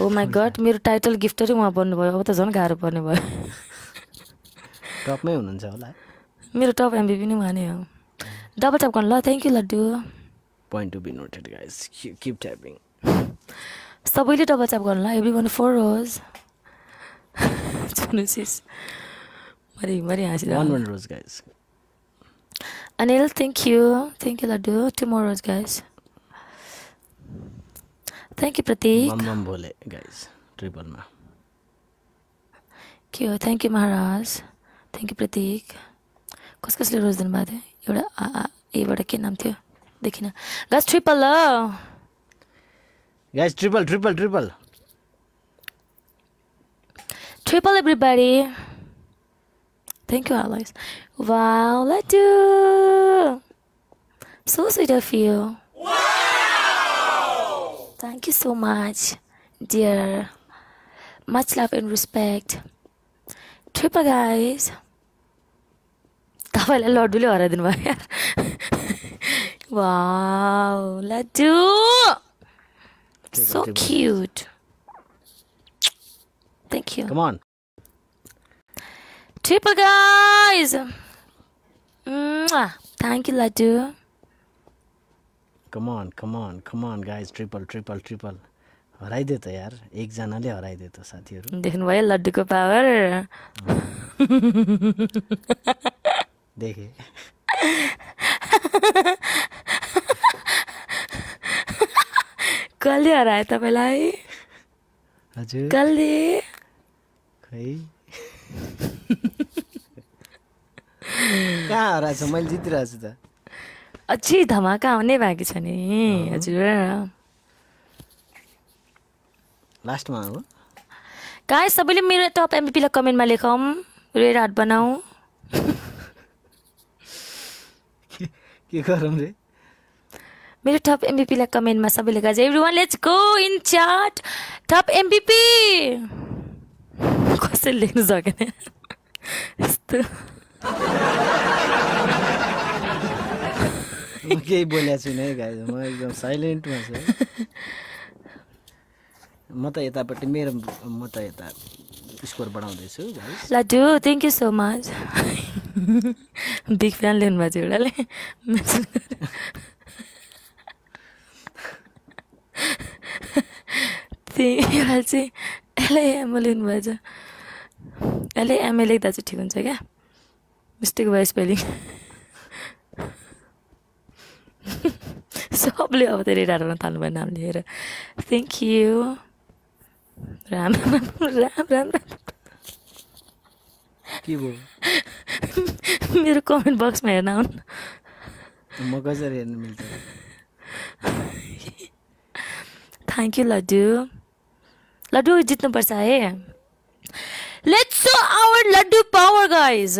Oh my God मेरो title गिफ्टरै उहाँ बन्नुभयो अब त झन् गाह्रो पर्ने भयो टपमै हुनुहुन्छ होला मेरो टप एमबिपी नै उहाँ नै हो डबल ट्याप गर्नु ल thank you laddu point to be noted guys keep tapping सबैले डबल ट्याप गर्नु ल एभ्री वान 4 रोज सुनुसिस मरि हाँसिरहेको one rose guys Anil, thank you, Laddu. 2 more rows, guys. Thank you, Pratik. bam bole guys triple ma Thank you, Maharaj. Thank you, Pratik. कसले रोज दिनु भएको थियो एउटा एबाट के नाम थियो देखिन गाइस ट्रिपल ल guys triple everybody. Thank you, Alex. Wow, Laddu. So sweet of you. Wow! Thank you so much, dear. Much love and respect. Triple, guys. तपाईँलाई लड्डुले हराइदिनु भयो यार Wow, Laddu. So cute. Thank you. come on Triple, guys. Mwah. Thank you, Laddu. come on guys triple हराइदियो त यार एकजनाले हराइदियो त साथीहरु देख्नुभयो लड्डुको power देखे कसले हरायो तपाईलाई हजुर कसले खै कहाँ हराछ मैले जितिरहेछु त अझै धमाका आउने बाँकी छ नि हजुर लास्टमा हो गाइस सबैले मेरो टप एमभीपी लाई कमेन्टमा लेखौं रेड हार्ट बनाऊ के गरौँ रे मेरो टप एमभीपी लाई कमेन्टमा सबैले guys everyone let's go in chat top MVP कसैले लेख्नु सकेन यस्तो म केही बोलेको छैन है गाइस म एकदम साइलेन्टमा छु म त यतापट्टि मेरो म त यता स्कोर बढाउँदै छु guys laddu thank you so much big fan लेख्नु भएको छ एउटाले एउटा चाहिँ एलएम लेख्नु भएको छ एलएम लेख्दा चाहिँ ठिक हुन्छ क्या मिस्टेक भयो स्पेलिङ सबले अब त रेड हार्टमा थाल्नुभयो नाम लिएर थ्याङ्क यू राम के भयो मेरो कमेन्ट बक्समा हेर्न आउनु म कसरी हेर्न मिल्छ थ्याङ्क यू लड्डु जित्नुपर्छ है let's show our laddu power guys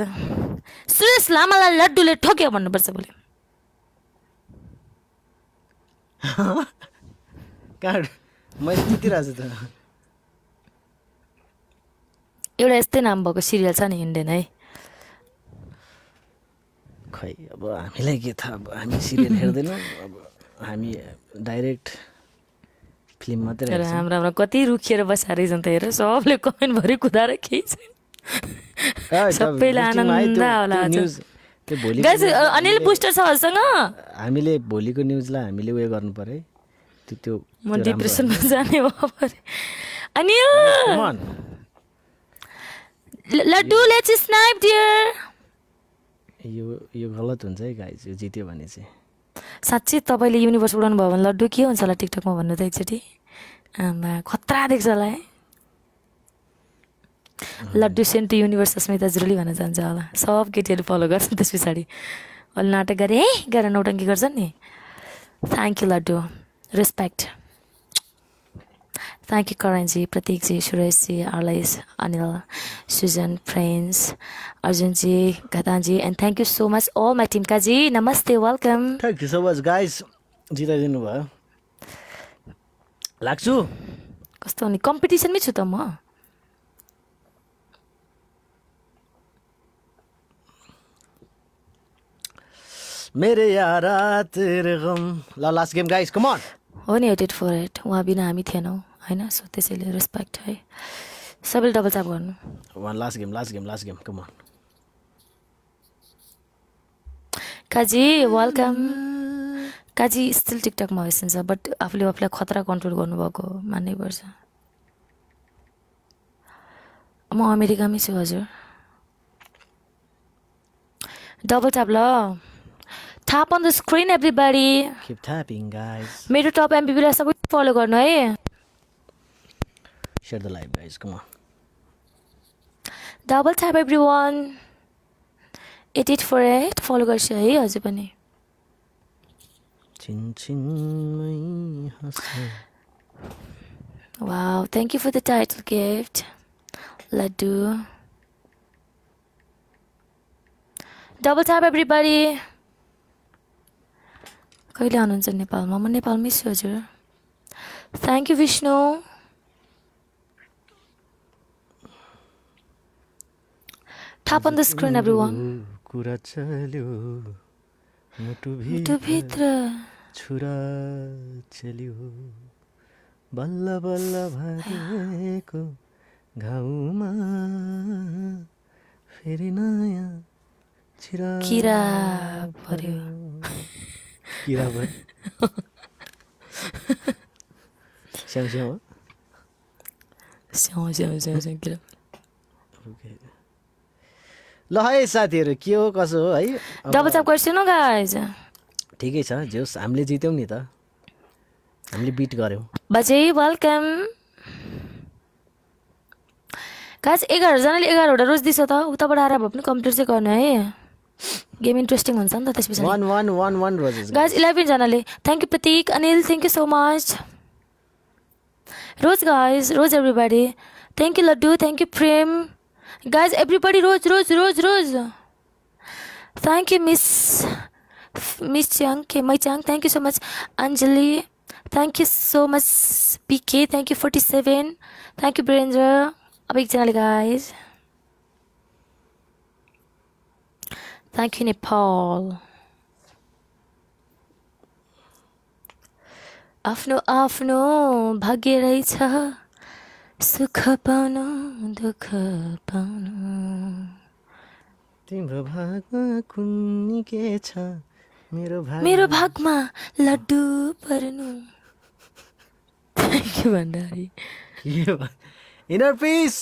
Suresh लामालाई लड्डुले ठोक्यो भन्नुपर्छ भोलि कहाँ मैले जितिरहेको छु त एउटा यस्तै नाम भएको सिरियल छ नि इन्डियन है खै अब हामीलाई के थाहा अब हामी सिरियल हेर्दैनौँ अब हामी डाइरेक्ट फिल्म मात्रै हेर्छौँ राम्रो कति रुखिएर बसेर रहेछन् त हेर सबले कमेन्टभरि कुदाएर केही छैन सबैलाई आनन्द होला गाइस अनिल बुस्टर छ हजुरसँग हामीले भोलिको न्युजलाई हामीले उयो गर्नु पर्यो है त्यो म डिप्रेसनमा जाने भयो अनिल लड्डु लेट्स स्नाइप डियर यो गलत हुन्छ है गाइस यो जित्यो भने चाहिँ साच्चै तपाईले युनिभर्स उडाउनु भयो भने लड्डु के हुन्छ होला टिकटकमा भन्नु त एकचोटि आमा खतरा देख्छ होला है लड्डु सेन्ट टु युनिभर्स अस्मिता जुरुली भन्न चाहन्छ होला सब केटीहरू फलो गर्छन् त्यस पछाडि अहिले नाटक गरे है गरेर नौटङ्की गर्छन् नि thank you laddu respect thank you Karanji Pratikji सुरेशजी अर्लाइस Anil Sujan friends अर्जुनजी घतानजी and thank you so much all my team Kaji नमस्ते welcome thank you so much guys जिताइदिनु भयो लाग्छु कस्तो नि कम्पिटिसनमै छु त म मेरे यारा तेरे गम ल last game guys come on हो नि एटेड फर इट उहाँ बिना हामी थिएनौँ होइन सो त्यसैले रेस्पेक्ट है सबैले डबल ट्याप गर्नु one last game come on Kaji welcome Kaji still टिकटकमा भइसन्छ बट आफूले आफूलाई खतरा कन्ट्रोल गर्नुभएको मान्नै पर्छ म अमेरिकामै छु हजुर डबल ट्याप ल Tap on the screen, everybody. Keep tapping, guys. मेरो टप एमपीलाई सबै फलो गर्नु है Share the live, guys. Come on. Double tap everyone. Edit for it. Follow गर्छु है हजुर पनि चिनचिनमै हँस्छ Wow, thank you for the title gift. Laddu. Double tap everybody. कहिले आउनुहुन्छ नेपालमा म नेपालमै छु हजुर thank you Vishnu Tap on the screen everyone. कुरा चल्यो मुटु भित्र छुरा चल्यो बल्ल बल्ल भरेको घाउमा फेरि नयाँ किरा पर्यो किरा भयो स्याउ किरा ल है साथीहरू के हो कसो हो है डबल ट्याप गर्छु न गाइज ठिकै छ जोस् हामीले जित्यौँ नि त हामीले बिट गर्यौँ बाजे वेलकम गाइज 11 जनाले 11वटा रोज दिन्छ त उताबाट आएर भए पनि कम्प्लिट चाहिँ गर्नु है गेम इन्ट्रेस्टिङ हुन्छ नि त त्यसपछि 1 रोजेस गाइज 11 जनाले thank you Prateek Anil thank you so much rose guys rose everybody thank you laddu thank you Prem guys everybody rose thank you miss Chang my Chang thank you so much Anjali thank you so much PK thank you 47 thank you Brandra अब एकजनाले guys thank you Nepal आफ्नो आफ्नो भाग्य रहेछ सुख पाउनु दुःख पाउनु तिम्रो भागमा कुन्नी के छ मेरो भागमा लड्डु पर्नु के भण्डारी इनर पिस